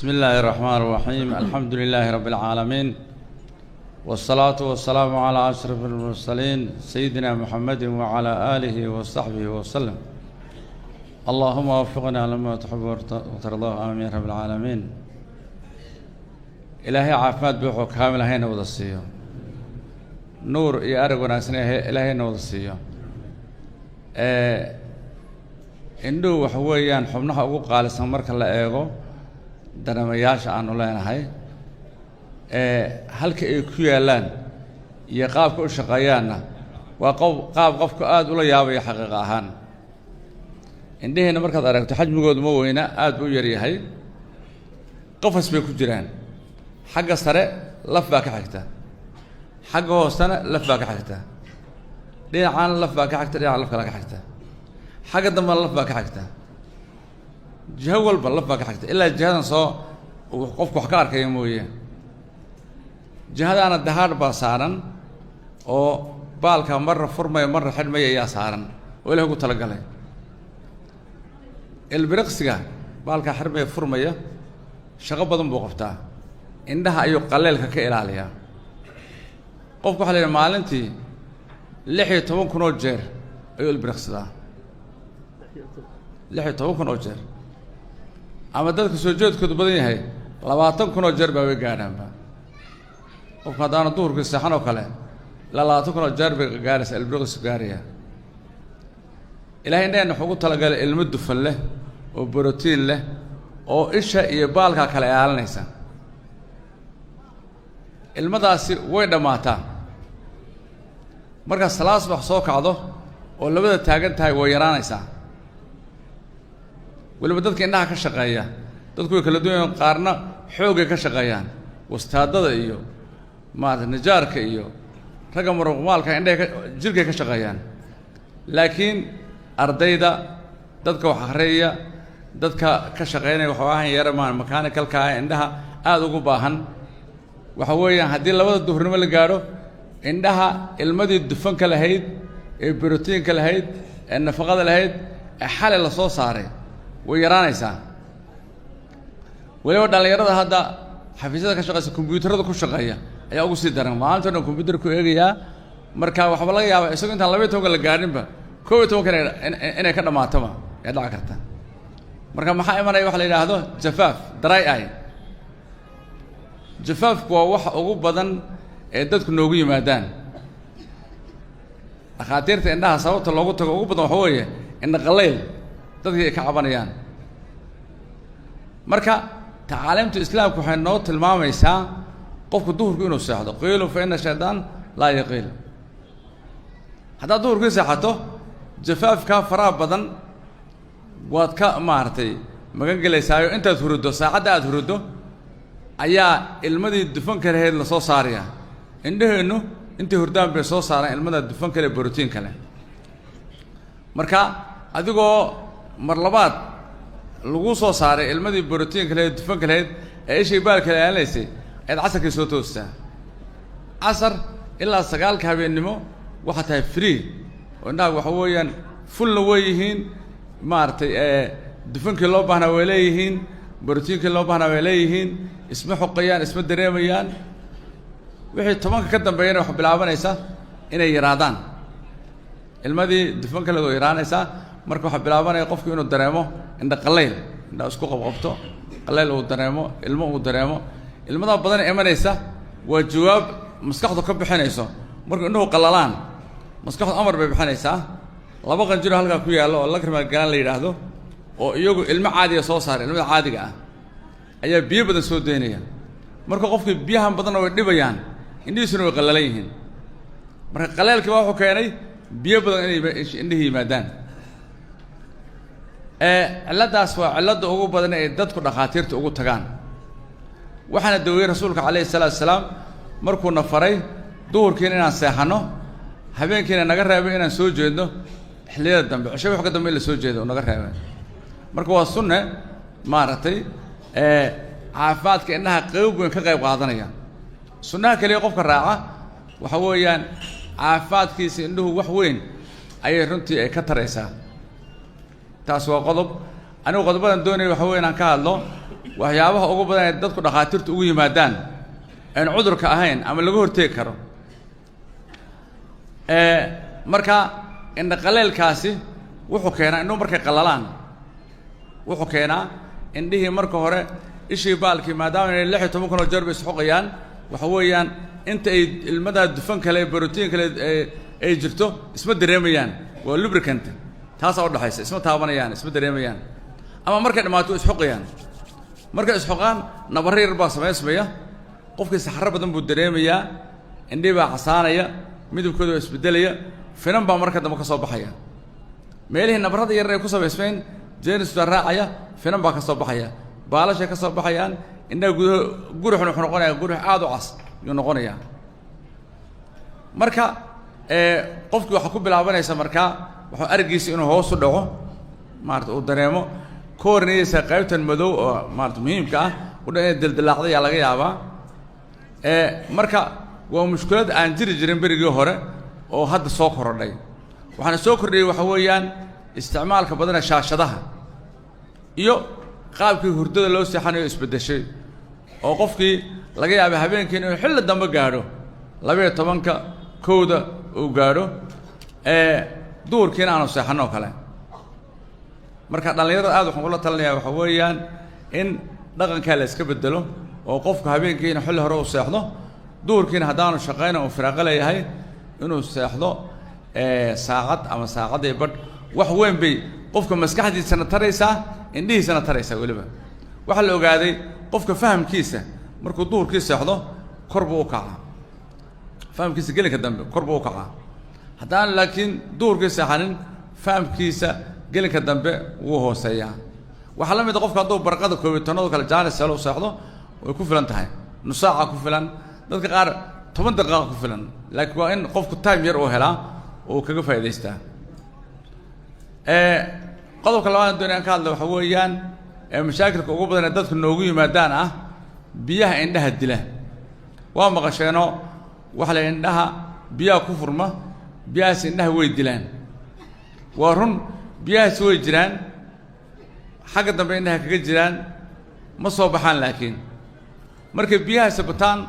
بسم الله الرحمن الرحيم. الحمد لله رب العالمين، والصلاة والسلام على أشرف المرسلين سيدنا محمد وعلى آله وصحبه وسلم. اللهم وفقنا لما تحب وترضاه، آمين رب العالمين. إلهي عافماد بوحو كامل هينا وضصيه نور يارق وناسني إلهي نوضصيه إنه وحويان حبنها أقول قال سمرك الله إيغو daramayaasha aan u leenahay halka ay ku yaalaan iyo qaabka u shaqeeyaanna waa qaab qofku aad ula yaabay xaqiiq ahaan. indheena markaad aragto xajmigoodu ma weyna, aad u yar yahay. qafas bay ku jiraan, xagga sare laf baa ka xigta, xagga hoosena laf baa ka xigta, dhinacaan laf baa ka xigta, dhinaca laf kale ka xigta, xagga dambena laf baa ka xigta, jiho walba laf baa ka xigta ilaa jihadan soo qofku wax ka arkaya mooye. jihadaana dahaadh baa saaran oo baalka marra furmaya marra xidhmaya ayaa saaran oo ilaah ugu talagalay. ilbiriqsiga baalka xidhmaya furmaya shaqo badan buu qabtaa. indhaha ayuu qaleelka ka ilaaliyaa. qofku waxaa la yidhaha maalintii 16 kun oo jeer ayuu ilbiriqsadaa. 16 kun oo jeer, ama dadka soo jeedkoodu badan yahay 20 kun oo jeer baa way gaadhaanba. qofku haddaana duhurkii seexan oo kale ilaa 20 kun oo jeer bay gaaraysaa ilbiriqsi gaaraya. ilaahay indhaheenna wuxuu ugu talagalay ilmo dufan leh oo borotiin leh oo isha iyo baalka kale ilaalinaysa. ilmadaasi way dhammaataa markaa salaad subax soo kacdo oo labada taagan tahay way yaraanaysaa. weliba dadka indhaha ka shaqeeya dadku way kala duwan yihiin. qaarna xoogay ka shaqeeyaan, wastaadada iyo maarata nijaarka iyo ragga muruqmaalka indhaha jirkay ka shaqeeyaan. laakiin ardayda, dadka wax akhriya, dadka ka shaqeynaya waxa ahan yaramaan mechanical-ka indhaha aad ugu baahan. waxa weeyaan haddii labada duhurnimo la gaadho, indhaha ilmadii dufanka lahayd ee borotiinka lahayd ee nafaqada lahayd ee xalay la soo saaray way yaraanaysaa. weliba dhallinyarada hadda xafiisyada ka shaqeysa kombiyuutarada ku shaqeeya ayaa ugu sii daran. maalinta dhan kombiyuutar ku eegayaa, marka waxba laga yaabaa isagoo intaan 12 la gaadhinba 12 inay ka dhammaatoba ee dhaci karta. marka maxaa imanaya waxa la yidhaahdo jafaaf, dry eye. jafaafku waa waxa ugu badan ee dadku noogu yimaadaan. dhakhaatiirta indhaha sababta loogu tago ugu badan waxa weeye indha qallayl dadkii ay ka cabanayaan. marka tacaaliimta islaamku waxay noo tilmaamaysaa qofku duhurku inuu seexdo. qiilu fa ina shaydaan laa yaqiil. haddaad duhurkii seexato jafaafkaa faraha badan waad ka maaragtay magan gelaysaayo. intaad huruddo, saacadda aad huruddo ayaa ilmadii dufanka lahayd la soo saarayaa. indhaheennu intay hurdaan bay soo saaraan ilmada dufanka leh borotiinka leh. marka adigoo mar labaad lagu soo saaray ilmadii borotiinka lahayd dufanka lahayd ee ishay baalka ilaalinaysay ayaad casarkii soo toostaa. casar ilaa 9 habeennimo waxaa tahay free oo indhaha waxa weeyaan fullna way yihiin. maaragtay dufankii loo baahnaa way leeyihiin, borotiinkii loo baahnaa way leeyihiin. isma xoqayaan, isma dareemayaan. wixii 10 ka dambeeyana wax bilaabanaysa inay yaraadaan. ilmadii dufanka leed way yaraanaysaa. marka waxaa bilaabanaya qofku inuu dareemo indha qallayl, indha isku qabqabto, qallayl uu dareemo, ilmo uu dareemo. ilmadaa badan imanaysa waa jawaab maskaxdu ka bixinayso. marka indhuhu qallalaan maskaxdu amar bay bixinaysaa. 2 qanjiro halkaa ku yaallo oo lacrimal gland la yidhaahdo oo iyagu ilmo caadiga soo saara, ilmada caadiga ah ayaa biyo badan soo daynaya. marka qofkii biyahan badanna way dhibayaan, indhihiisuna way qallalan yihiin. marka qaleelkii waa wuxuu keenay biyo badan inay indhihii yimaadaan. cilladaas waa cilladda ugu badan ee dadku dhakhaatiirta ugu tagaan. waxaana daweyey rasuulka calayhi salaatu wasalaam markuuna faray duhurkiina inaan seexanno, habeenkiina naga reebay inaan soo jeedno xilliyada dambe, cisho wax ka dambe in la soo jeedo naga reebay. marka waa sunne maaragtay caafimaadka indhaha qayb weyn ka qayb qaadanaya. sunnaha kaliya qofka raaca waxa weeyaan caafimaadkiisa indhuhu wax weyn ayay runtii ay ka taraysaa. taas waa qodob. anigu qodobadan doonay waxa weyn aan ka hadlo waxyaabaha ugu badan ee dadku dhaqaatiirtu ugu yimaadaan aan cudurka ahayn ama laga hortegi karo marka indha qaleelkaasi wuxuu keenaa indhuhu markay qalalaan wuxuu keenaa indhihii marka hore ishii baalkii maadaama inay 16 kun oo jeer bay isxoqayaan waxa weeyaan inta ay ilmada dufan kale borotiin kale ay jirto isma dareemayaan waa lubricant taas oo dhaxaysa isma taabanayaan isma dareemayaan ama markay dhamaato isxoqayaan markay isxoqaan nabar yar baa sameysmaya qofkii saxaro badan buu dareemayaa indhihi baa xasaanaya midabkooda waa isbedelaya finan baa marka dambe ka soo baxaya meelihii nabarada yar ay ku sameysmeen jeermis baa raacaya finan baa ka soo baxaya baalashay ka soo baxayaan indhaha guruxna wuxuu noqonayaa gurux aad u cas yuu noqonayaa marka qofkii waxaa ku bilaabanaysa markaa wuxuu araggiisa inuu hoos u dhaco maarata uu dareemo koornaysa qaybtan madow oo maarata muhiimka ah u dhan inay daldalaacday ayaa laga yaabaa marka waa mushkilad aan jiri jirin berigii hore oo hadda soo korodhay waxaana soo kordhiyey waxa weeyaan isticmaalka badana shaashadaha iyo qaabkii hurdada loo seexanayo isbedeshay oo qofkii laga yaabay habeenkii inuu xilli dambe gaadho 12 kooda uu gaadho duurkiina aanu seexanno kale marka dhalinyarada aad waxaan ula talinayaa waxa weeyaan in dhaqanka la iska bedelo oo qofku habeenkiina xilli hore u seexdo duurkiina haddaanu shaqayna uu firaaqo leeyahay inuu seexdo saacad ama saacadii badh wax weyn bay qofka maskaxdiisana taraysaa indhihiisana taraysaa weliba waxaa la ogaaday qofka fahamkiisa markuu duurkii seexdo kor buu u kacaa fahamkiisa gelinka dambe kor buu u kacaa haddaan laakiin duurkii seexanin fahamkiisa gelinka dambe wuu hooseeyaa waxaa la mid a qofka hadduu barqada 12 kale jaanis selo seexdo way ku filan tahay nus saaca ku filan dadka qaar 10 daqiiqo ku filan laakiin waa in qofku time yar uu helaa oo kaga faa'iideystaa qodobka labaad doonayaan ka hadla waxa weeyaan mashaakilka ugu badan ee dadku noogu yimaadaan ah biyaha indhaha dila waa maqasheeno waxa la indhaha biyaha ku furma biyahaas indhaha way dilaan waa run biyahaas way jiraan xagga dambe indhaha kaga jiraan ma soo baxaan laakiin markay biyahaas bataan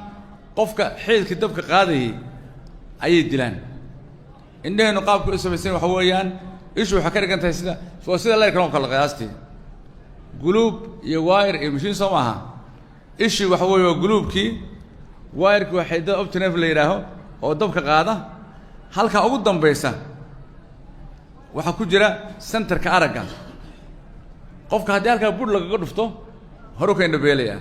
qofka xeelkii dabka qaadayay ayay dilaan indhaheenu qaabku u samaysan waxa weeyaan ishu waxa ka dhigan tahay sida leerkan oo kale qiyaastii guluub iyo wire iyo machine soo maaha ishi waxa weeye waa guluubkii wire-ki waa xidid optinerve la yidhaaho oo dabka qaada halka ugu dambaysa waxaa ku jira centerka aragga qofka haddii halkaa budh lagaga dhufto horu ka indhabeelayaa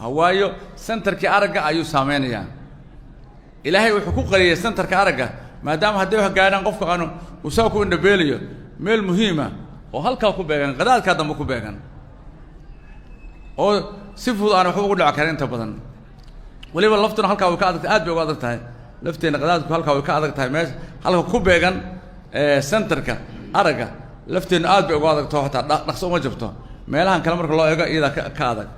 hawaayo centerkii aragga ayuu saameynayaa ilaahay wuxuu ku qariyay centerka aragga maadaama haddii wax gaadhaan qofka aanu usaa ku indhabeelayo meel muhiima oo halkaa ku beegan qadaadkaa dambe ku beegan oo si fudud aan waxba ugu dhici karin inta badan weliba laftuna halkaa way ka adagtahay aad bay uga adag tahay lafteena qadaadku halkaa way ka adag tahay meesha halka ku beegan centerka aragga lafteena aad bay uga adagtoo xataa dhaqso uma jabto meelahan kale marka loo eego iyadaa ka adag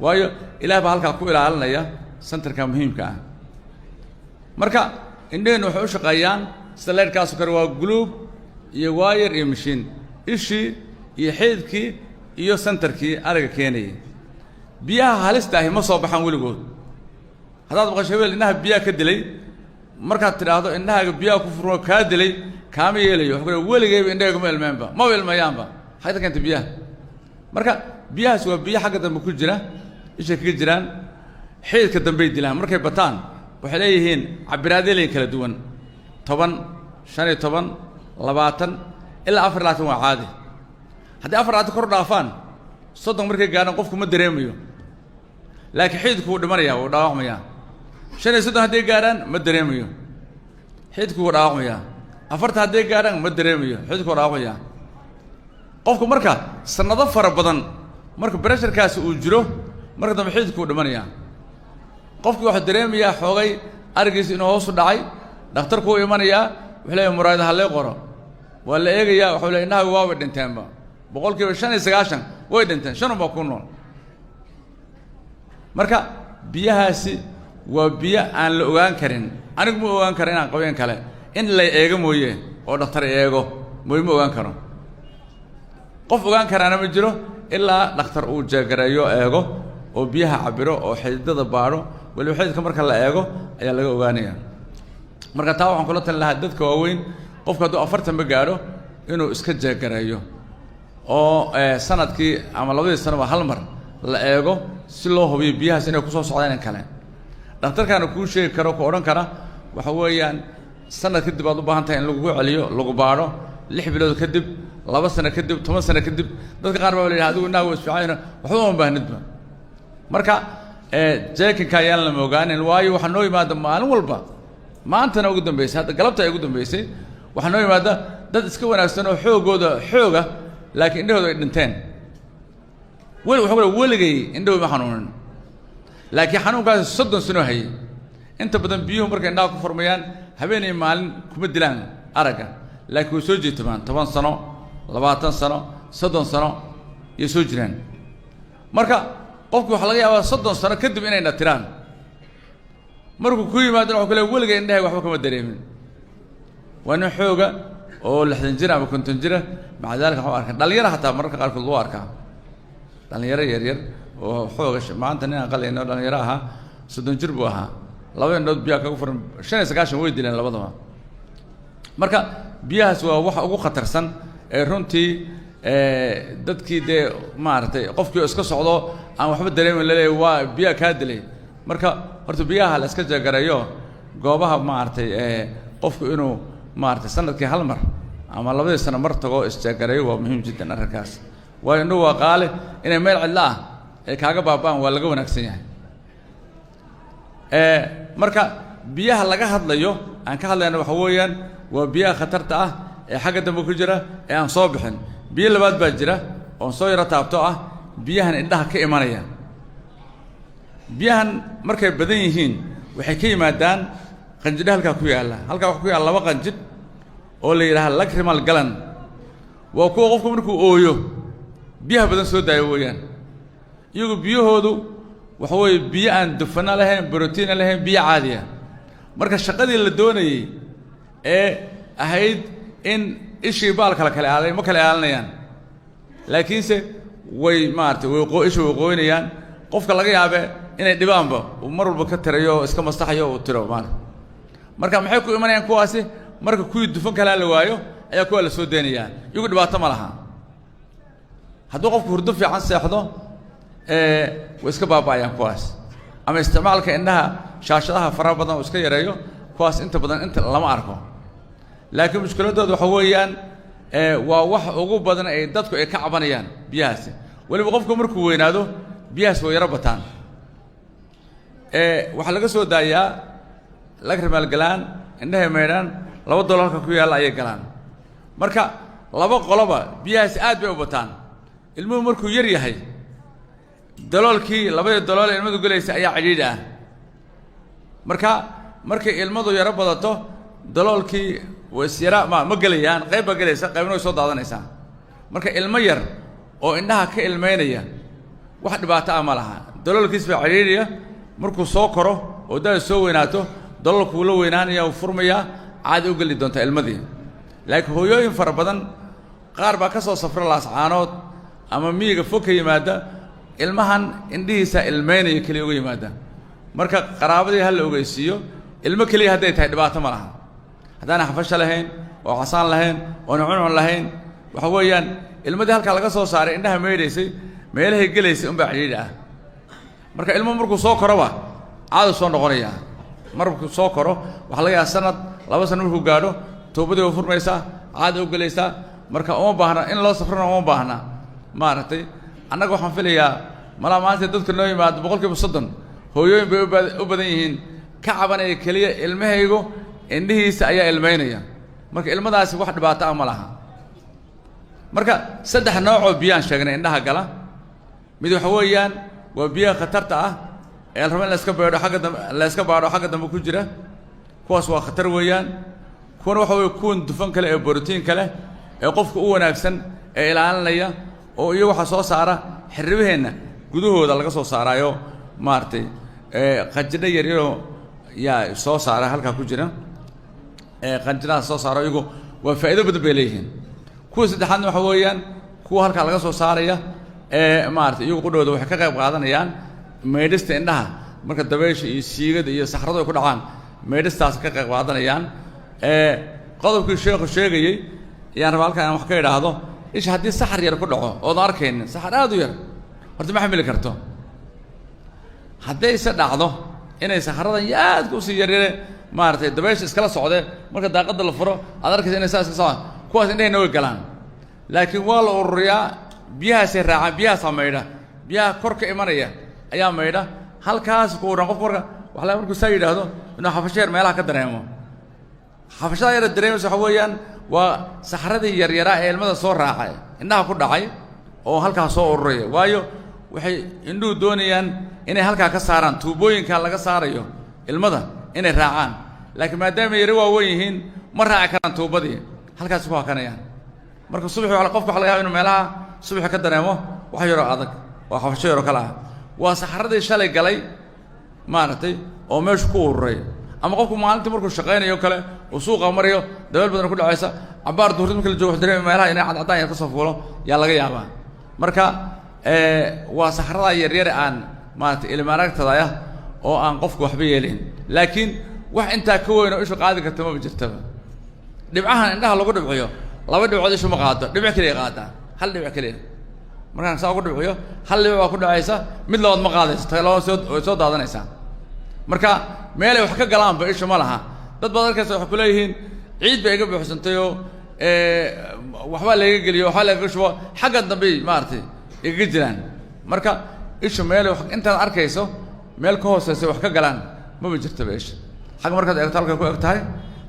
waayo ilaah baa halkaa ku ilaalinaya centerka muhiimka ah marka indhaheennu waxay u shaqeeyaan sida leerkaasoo kale waa guluub iyo wire iyo machine ishii iyo xeedkii iyo centerkii aragga keenayay biyaha halista ahi ma soo baxaan weligood haddaad maqasho hebel indhaha biyaha ka dilay markaad tidhaahdo indhahaaga biyaha ku furmo kaa dilay kaama yeelayo wuxuu ku weligayba indhahayga ma ilmeenba maba ilmayaanba xagta keenta biyaha marka biyahaas waa biyo xagga dambe ku jira ishay kaga jiraan xeedka dambey dilaan markay bataan waxay leeyihiin cabiraadeleyn kala duwan 10 15 20 ilaa 24 waa caadi haddii 24 kor dhaafaan 30 markay gaadhaan qofku ma dareemayo laakiin xeedku wuu dhimanayaa wuu dhaawacmayaa 35 hadday gaadhaan ma dareemayo xeedku wuu dhaawacmayaa 40 hadday gaadhaan ma dareemayo xeedku wuu dhaawacmayaa qofku marka sanado fara badan marka pressurekaasi uu jiro marka dambe xeedku wuu dhimanayaa qofkii wuxuu dareemayaa xoogay araggiisa inuu hoos u dhacay dhakhtarku wuu imanayaa wuxuu leeyahay muraayada ha lee qoro waa la eegayaa wuxuu leeyahay indhaha waa way dhinteenba 95% way dhinteen 5 baa ku nool marka biyahaasi waa biyo aan la ogaan karin anigu ma ogaan karo inaan qabeen kale in la eego mooyee oo dhakhtar eego mooy ma ogaan karo qof ogaan karaana ma jiro ilaa dhakhtar uu jeegareeyo eego oo biyaha cabiro oo xididada baadho waliba xididka marka la eego ayaa laga ogaanaya marka taa waxaan kula talin lahaa dadka waaweyn qofka hadduu 40 ba gaadho inuu iska jeegareeyo oo sanadkii ama 2 sano hal mar la eego si loo hubiyo biyahaas inay ku soo socdaan kale dhakhtarkana kuu sheegi karo ku oran kara waxa weeyaan sanad kadib aad u baahan tahay in lagu celiyo lagu baadho 6 bilood kadib 2 sano kadib 10 sano kadib dadka qaar baa leeyahay adigu inaa wasfiicayna waxba uma baahnidba marka jeekinka ayaan la mogaanin waayo waxa noo yimaada maalin walba maantana ugu dambeysay hadda galabta ay ugu dambeysay waxa noo yimaada dad iska wanaagsan oo xooga laakiin indhahooda ay dhinteen weligay indhahooda ma xanuunin laakiin xanuunkaas 30 sano hayay inta badan biyuhu markay indhaha ku furmayaan habeenay maalin kuma dilaan aragga laakiin way soo jeetamaan 10 sano 20 sano 30 sano iyo soo jiraan marka qofku waxa laga yaabaa 30 sano kadib inay natiraan markuu ku yimaado waxa kale weligay indhaha waxba kama dareemin waana xooga oo 60 jir ama 50 jir macdaalka waxa arkaa dhalinyaro hataa marka qaar loo arkaa dhalinyaro yar oo xooga maanta nin aqalayno dhalinyaro aha 30 jir buu ahaa laba indhood biyaha kaga furan 95 way dileen labadaba marka biyahaas waa waxa ugu khatarsan ee runtii dadkii de maartay qofkii iska socdo aan waxba dareemin leeyahay waa biyaha ka dilay marka horta biyaha la iska jeegareeyo goobaha maartay qofku inuu maartay sanadkii hal mar ama 2 sano mar tago isjeegareeyo waa muhiim jiddan arkaas waayo inuu waa qaale inay meel cidla ah ay kaaga baabaan waa laga wanaagsan yahay marka biyaha laga hadlayo aan ka hadlayno waxa weeyaan waa biyaha khatarta ah ee xagga dambe ku jira ee aan soo bixin biyo labaad baa jira oo soo yara taabto ah biyahan indhaha ka imanaya biyahan markay badan yihiin waxay ka yimaadaan qanjidh halka ku yaala wax ku yaala laba qanjidh oo la yiraahdo lacrimal gland waa kuwa qofku markuu ooyo biyaha badan soo daayo weeyaan iyagu biyahoodu waxa weeye biyo aan dufana lahayn borotiin lahayn biyo caadi ah marka shaqadii la doonayay ee ahayd in ishii baalka kala aalay ma kala aalanayaan laakiinse way maartay way qoynayaan qofka laga yaabee inay dhibaanba uu mar walba ka tirayo iska mastaxayo uu tiro marka maxay ku imanayaan kuwaasi marka kuwii dufan kala la waayo ayaa kuwa la soo deenayaa iyagu dhibaato ma laha hadduu qofku hurdo fiican seexdo way iska baabaayaan kuwaas ama isticmaalka indhaha shaashadaha faraha badan oo iska yareeyo kuwaas inta badan inta lama arko laakiin mushkiladoodu waxa weeyaan waa wax ugu badan ay dadku ay ka cabanayaan biyahaasi waliba qofku markuu weynaado biyahaas way yara bataan waxa laga soo daayaa lacrimal gland indhaha meedhan $2 ku yaala ay galaan marka laba qoloba biyahaas aad bay u bataan ilmuhu markuu yar yahay daloolkii $2 ilmadu galaysa ayaa cidhiidh ah markay ilmadu yara badato daloolkii wasira ma galayaan qayb ba galaysa qaybna way soo daadanaysaa marka ilmo yar oo indhaha ka ilmeynaya wax dhibaato ah ma laha daloolkiis baa cidhiidhiya markuu soo koro oo daa soo weynaato daloolku la weynaanaya uu furmaya caadi u gali doonta ilmadii laakiin hooyooyin fara badan qaar baa ka soo safra laascaanood ama miyiga fog ka yimaada ilmahan indhihiisa ilmeynaya kaliya uga yimaada marka qaraabadii hal la ogeysiiyo ilmo kaliya hadday tahay dhibaato ma laha haddaan xafasho lahayn oo casaan lahayn oo cuncun lahayn waxa weeyaan ilmadii halka laga soo saaray indhaha meedeysay meelahay galaysay unbaa cidhiidh ah marka ilmo markuu soo koroba caado soo noqonaya markuu soo koro waxa laga yaabaa sanad 2 sano markuu gaadho toobadii u furmaysaa caado u galaysaa marka uma baahna in loo safrana uma baahna maartay annaga waxaan filayaa malaa maanta dadka noo yimaado 30% hooyooyin bay u badan yihiin ka cabanaya kaliya ilmahaygu indhihiisa ayaa ilmeynaya marka ilmadaasi wax dhibaato ah ma laha marka 3 nooc oo biyaan sheegnay indhaha gala mid waxa weeyaan waa biyaha khatarta ah ee la rabo in la iska baadho xagga dambe ku jira kuwaas waa khatar weeyaan kuwan waxa weeye kuwan dufan kale ee borotiin kale ee qofka u wanaagsan ee ilaalinaya oo iyagu waxa soo saara xirribaheena gudahooda laga soo saaraayo maartay qanjidha yaryaroo yaa soo saara halka ku jira qanjidhaha soo saaro iyagu waa faa'iido badan bay leeyihiin kuwa saddexaadna waxa weeyaan kuwa halkaa laga soo saaraya maarata iyagu qudhooda waxay ka qayb qaadanayaan meydhista indhaha marka dabaysha iyo siigada iyo saxradu ay ku dhacaan meydhistaas ka qayb qaadanayaan qodobkii sheekhu sheegayey ayaan rabaa halkan aan wax ka idhaahdo isha haddii saxar yar ku dhaco oodan arkaynin saxar aad u yar horta ma xamili karto haddayse dhacdo inay saxaradan aadka usii yaryare maaragtay dabaysha iskala socdee marka daaqadda la furo aad arkaysa inay saa iska socdaan kuwaas indhahayna way galaan laakiin waa la ururiyaa biyahaasay raacaan biyahaasaa maydha biyaha kor ka imanaya ayaa maydha halkaas ku uran qofka marka waxaa markuu saa yidhaahdo inuu xafasho yar meelaha ka dareemo xafashada yara dareemaysa waxa weeyaan waa saxaradii yaryaraa ee ilmada soo raacay indhaha ku dhacay oo halkaas soo ururaya waayo waxay indhuhu doonayaan inay halkaa ka saaraan tuubooyinka laga saarayo ilmada inay raacaan laakiin maadaama yari waaweyn yihiin ma raaci karaan tuubadii halkaas ku hakanayaan marka subaxii qofka waxa laga yaaba inuu meelaha subaxi ka dareemo wax yaroo adag oo xafasho yaroo kale ah waa saxaradii shalay galay maaragtay oo meeshu ku ururay ama qofku maalintii markuu shaqaynayo kale uu suuqa marayo dabeel badan ku dhacaysa cabaar duhrid marka la joogo wax dareemay meelaha inay cadcadaan yar ka soo fuulo yaa laga yaabaa marka waa saxarada yaryar aan maaragtay ilma aragtadaya oo aan qofku waxba yeelin laakiin wax intaa ka weyn oo ishu qaadi karta ma jirtaba dhibcahan indhaha lagu dhibciyo laba dhibcood ishu ma qaado dhibco kaliya qaadaa hal dhibco kaliya markaan saa ugu dhibciyo hal dhibco baa ku dhacaysa mid labaad ma qaadayso ta labaad way soo daadanaysaa marka meelay wax ka galaanba ishu ma laha dad badan arkaysa waxay ku leeyihiin ciid bay iga buuxsantayoo waxbaa layga geliyo waxbaa layga shubo xagga dambe maaragtay igaga jiraan marka ishu meelay intaad arkayso meel ka hooseysa wax ka galaan maba jirtaba isha xagga markaad eegto halkay ku eg tahay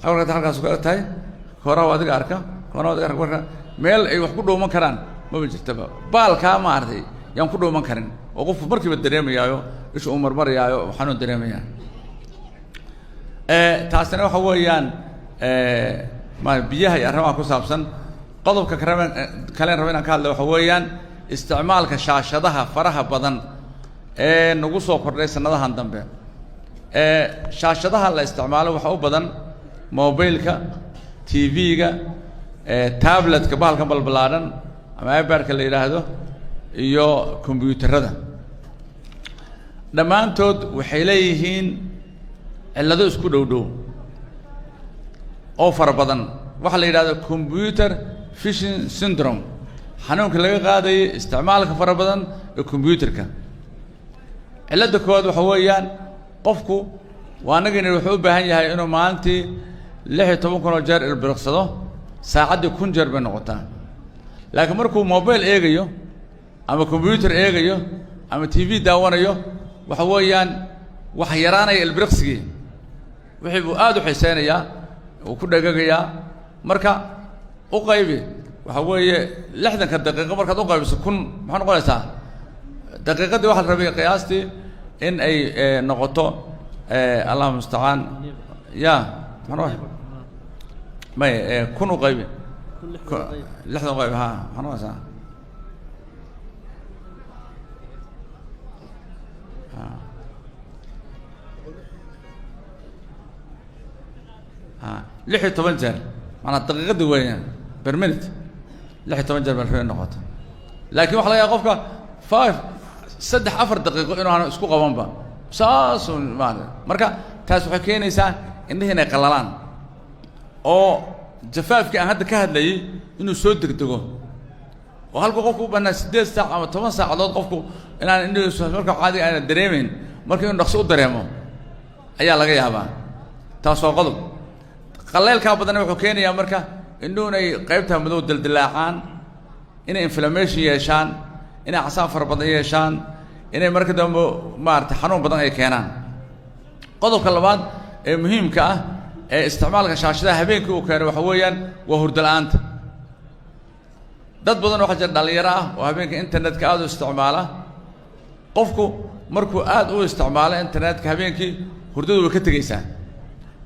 xagga markaad halkaas ku eg tahay koraha adiga arka koraha adiga arka marka meel ay wax ku dhuuman karaan maba jirtaba baalkaa maaragtay yaan ku dhuuman karin oo qofku markiiba dareemayaayo isha uu marmarayaayo waxaanuu dareemayaa taasina waxa weeyaan biyaha iyo arrimaha ku saabsan qodobka kale raba inaan ka hadla waxa weeyaan isticmaalka shaashadaha faraha badan ee nagu soo kordhay sanadahan dambe shaashadaha la isticmaalo waxa u badan mobilka tv-ga tabletka bahalkan balbalaadhan ama ibarka la yidhaahdo iyo kombyuutarada dhammaantood waxay leeyihiin cillado isku dhow oo fara badan waxaa la yidhahdo computer vision syndrome xanuunka laga qaadayay isticmaalka fara badan ee combyuutarka cilladda koowaad waxa weeyaan qofku waa anagina wuxuu u baahan yahay inuu maalintii 16 kun oo jeer ilbiriqsado saacaddii 1000 jeer bay noqotaa laakiin markuu mobile eegayo ama combyuutar eegayo ama tv daawanayo waxa weeyaan wax yaraanaya ilbiriqsigii wixii buu aad u xiiseynayaa uu ku dhagagayaa marka u qaybi waxa weeye 60 daqiiqo markaad u qaybiso 1000 maxay noqonaysaa daqiiqadii waxa la rabay qiyaastii in ay noqoto Allahu musta'an ya ما كونوا قريبين لحظة قريبة ها خلاص ها لحية 8 جر معناها الدقيقة دي وين برمنت لحية 8 جر بالفعل نقاط لكن واحد يا قفك 5 6 4 دقيقة إنه أنا اسكو قوام با ساس معناه مركا تاس waxay keenaysaa indhahina qalalaan oo jafaafki aan hadda ka hadlayay inuu soo degdego oo halka qofku u banaa 8 saac ama 10 saacadood qofku inaan indhihiisu marka caadi aan dareemeyn marka inuu dhaqso u dareemo ayaa laga yaabaa taas waa qodob qaleelka badan wuxuu keenayaa marka indhuhu ay qaybta madow dildilaacaan inay inflammation yeeshaan inay casaan far badan yeeshaan inay marka dambe maarta xanuun badan ay keenaan qodobka labaad ee muhiimka ah ee isticmaalka shaashadaha habeenkii uu keenay waxa weeyaan waa hurdo la'aanta dad badan waxa jira dhalinyaro ah oo habeenkii internetka aad u isticmaala qofku markuu aad u isticmaalo internetka habeenkii hurdadu way ka tagaysaa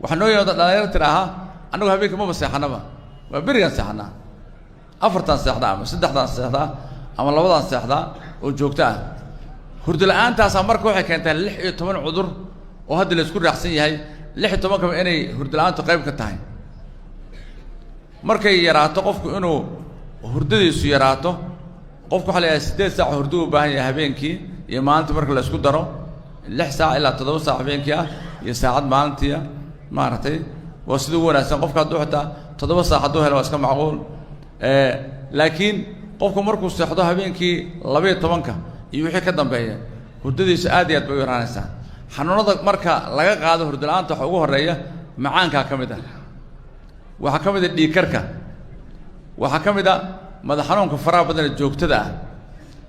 waxa noo yeedo dhalinyaro tiraaha anagu habeenkii ma seexanaba waa berigan seexanaa 4tan seexda ama 3tan seexda ama 2dan seexda oo joogto ah hurdo la'aantaas marka waxay keentaa 16 cudur oo hadda la isku raacsan yahay 16 kaba inay hurdo la'aantu qayb ka tahay markay yaraato qofku inuu hurdadiisu yaraato qofku waxa la yahay 8 saac hurdo u baahan yahay habeenkii iyo maalintii marka la isku daro 6 saac ilaa 7 saac habeenkii ah iyo saacad maalintii maartay waa sidoo wanaagsan qofka hadduu xitaa 7 saac hadduu helo waa iska macquul laakiin qofku markuu seexdo habeenkii 12 iyo wixii ka dambeeya hurdadiisu aad iyo aad bay u yaraanaysaa xanuunada marka laga qaado hurdo la'aanta waxa ugu horeeya macaanka ka mid ah waxa ka mid ah dhiig karka waxa ka mid ah madax xanuunka faraha badan ee joogtada ah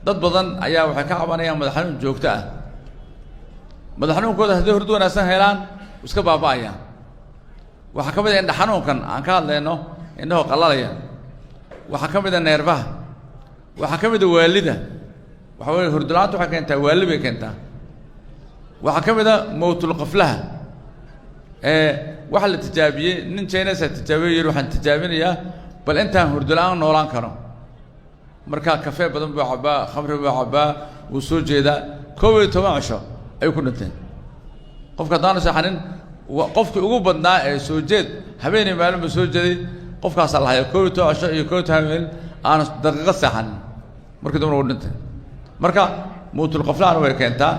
dad badan ayaa waxay ka cabanayaan madax xanuun joogto ah madax xanuunkooda haddii hurdo wanaagsan helaan iska baaba'ayaan waxa ka mid ah indha xanuunkan aan ka hadlayno indhaho qalalaya waxa ka mid ah neerbaha waxa ka mid ah waalida waxa weeye hurdo la'aanta waxay keentaa waali bay keentaa waxa ka mid ah mawtul qaflaha waxa la tijaabiyey nin Chinese tijaabiyey waxaan tijaabinayaa bal intaan hurdo la'aan noolaan karo marka kafee badan buu cabaa khamri buu cabaa uu soo jeeda 12 cisho ay ku dhinteen qofka daan saxanin qofkii ugu badnaa ee soo jeed habeenay maalin soo jeeday qofkaas la hayo 12 cisho iyo 12 habeen aan daqiiqad saxan markii dambana uu dhintay marka muutul qaflaan way keentaa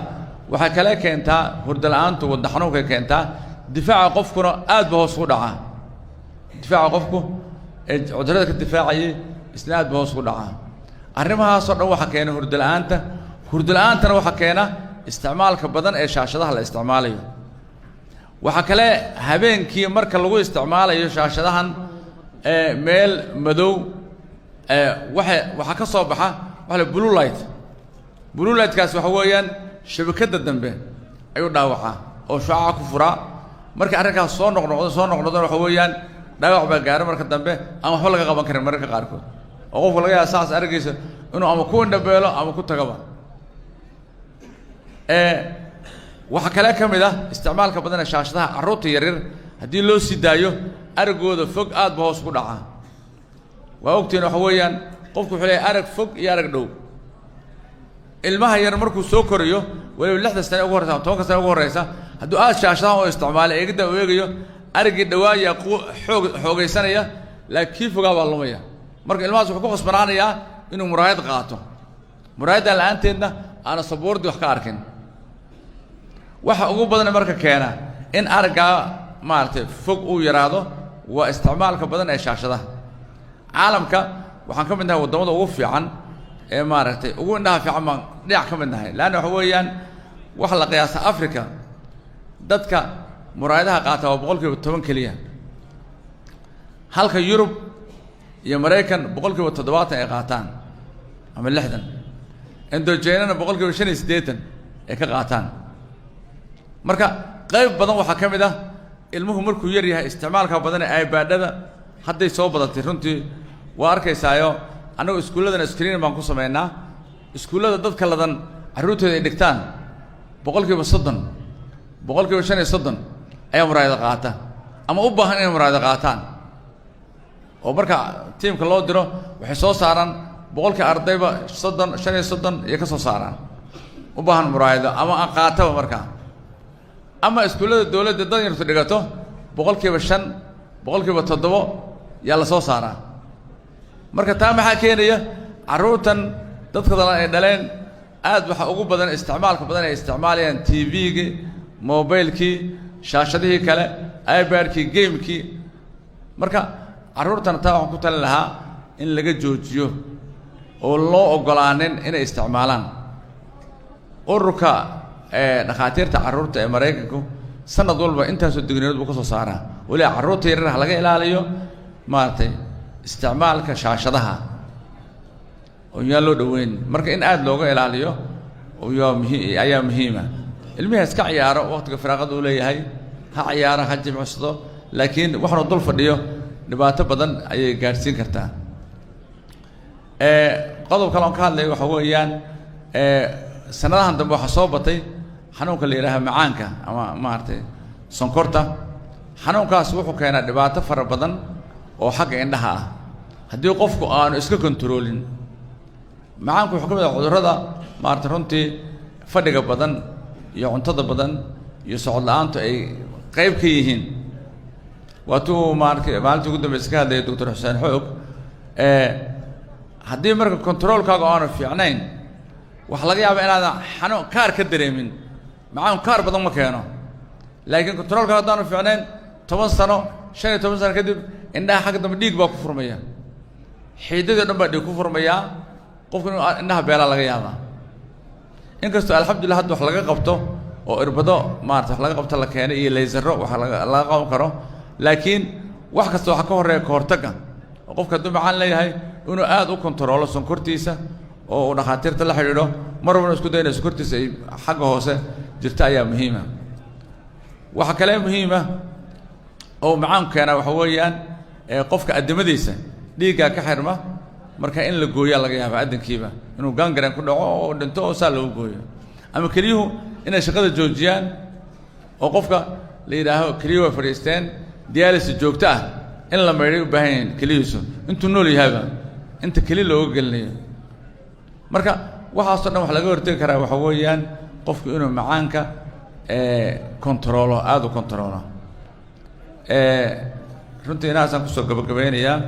waxa kale keentaa hurdo la'aantu wadna xanuunka keentaa difaaca qofkuna aad ba hoos u dhacaa difaaca qofku ee cudurada ka difaacayay isna aad ba hoos u dhacaa arrimahaas oo dhan waxa keena hurdo la'aantana waxa keena isticmaalka badan ee shaashadaha la isticmaalayo waxa kale habeenkii marka lagu isticmaalayo shaashadahan meel madow waxa ka soo baxa waxa blue light kaas waxa weeyaan shabakada dambe ayuu dhaawacaa oo shucaaca ku furaa marka arrinkaas soo noqnoqdo waxa weeyaan dhaawac baa gaaro marka dambe ama wax laga qaban karin marka qaarkood oo qofka laga yaabo saas aragaysa inuu ama ku indhabeelo ama ku tagaba waxa kale ka mid ah isticmaalka badan ee shaashadaha carruurta yaryar haddii loo sii daayo aragooda fog aad ba hoos ku dhacaa waa ogtiin waxa weeyaan qofku wuxuu leeyahay arag fog iyo arag dhow ilmaha yar markuu soo koriyo waliba 6 sano ugu horeysa 10 sano ugu horeysa hadduu aad shaashadaha oo isticmaalo eegida uu eegayo aragii dhawaaya xoogaysanaya laakiin fogaa baa lumaya marka ilmahaas wuxuu ku qasbanaanayaa inuu muraayad qaato muraayada la'aanteedna aan saboordi wax ka arkin waxa ugu badan marka keena in aragga maartay fog uu yaraado waa isticmaalka badan ee shaashadaha caalamka waxaan ka mid nahay wadamada ugu fiican ee maartay ugu indhaha fiican ma dhinac ka mid nahay laana waxa weeyaan wax la qiyaasa Afrika dadka muraayadaha qaata waa 10% kaliya halka Yurub iyo Mareykan 70% ay qaataan ama 60 Indochina 85 ay ka qaataan marka qayb badan waxa ka mid ah ilmuhu markuu yar yahay isticmaalka badan ee iPad-da hadday soo badatay runtii waa arkaysaayo anagu iskuuladana screen baan ku sameeynaa iskuulada dadka ladan carruurtooda ay dhigtaan 30% 35% ayaa muraayada qaata ama u baahan inay muraayada qaataan oo marka teamka loo diro waxay soo saaraan 100 ardayba 35 iyo ka soo saaraan u baahan muraayada ama qaataba marka ama iskuulada dawladda dad yartu dhigato 5% 7% yaa la soo saaraa marka taa maxaa keenaya carruurtan dadka ay dhaleen aad waxa ugu badan isticmaalka badan ay isticmaalayaan TV-ga mobilkii shaashadihii kale iPad-kii game-kii marka carruurtan taa waxaan ku talin lahaa in laga joojiyo oo loo ogolaanin inay isticmaalaan ururka dhakhaatiirta carruurta ee Mareykanku sanad walba intaasoo digniinood buu ka soo saaraa wali carruurta yaryar laga ilaaliyo maartay isticmaalka shaashadaha oo yaa loo dhaweyn marka in aad looga ilaaliyo oo ayaa muhiima ilmihi iska ciyaaro waqtiga firaaqada uu leeyahay ha ciyaaro ha jimcsado laakiin waxaanu dul fadhiyo dhibaato badan ayay gaarsiin kartaa qodob kale oo ka hadlay waxa weeyaan sanadahan dambe waxa soo batay xanuunka la yiraahdo macaanka ama maartay sonkorta xanuunkaas wuxuu keenaa dhibaato fara badan oo xagga indhaha ah haddii qofku aanu iska kontroolin macaanku wuxuu ka mid ah cudurrada maartay runtii fadhiga badan iyo cuntada badan iyo socod la'aantu ay qayb ka yihiin waatuu maalintii ugu dambeysay ka hadlayay Dr. Xuseen Xoog haddii marka controlkaaga aanu fiicnayn waxa laga yaabaa inaadan xanuun kaar ka dareemin macaan kaar badan ma keeno laakiin controlkaaga haddaanu fiicnayn 10 sano 15 sano kadib indhaha xagga dambe dhiig baa ku furmaya xiidada dhan baa dhiig ku furmaya qofku indhaha beelaa laga yaabaa inkastoo alxamdulillah hadda wax laga qabto oo irbado maarta wax laga qabto la keenay iyo laysaro wax laga qaban karo laakiin wax kasta waxa ka horeeya ka hortagga oo qofka hadduu macaan leeyahay inuu aad u kontaroolo sonkortiisa oo uu dhakhaatiirta la xidhiidho mar walba isku dayna sonkortiisa ay xagga hoose jirta ayaa muhiima waxa kale muhiima oo macaan keena waxa weeyaan qofka addimadiisa dhiigga ka xirma marka in la gooyo laga yaabo adinkiiba inuu gangrene ku dhaco oo dhinto oo saa loo gooyo ama keliyuhu inay shaqada joojiyaan oo qofka la yidhaaho keliyuhu fadhiisteen dialysis joogto ah in la meeray u baahan yahay keliyuhu intuu nool yahayba inta keli looga gelinayo marka waxaasoo dhan wax laga hortagi karaa waxa weeyaan qofku inuu macaanka controlo aad u controlo runtii inaasaan kusoo gabagabeynayaa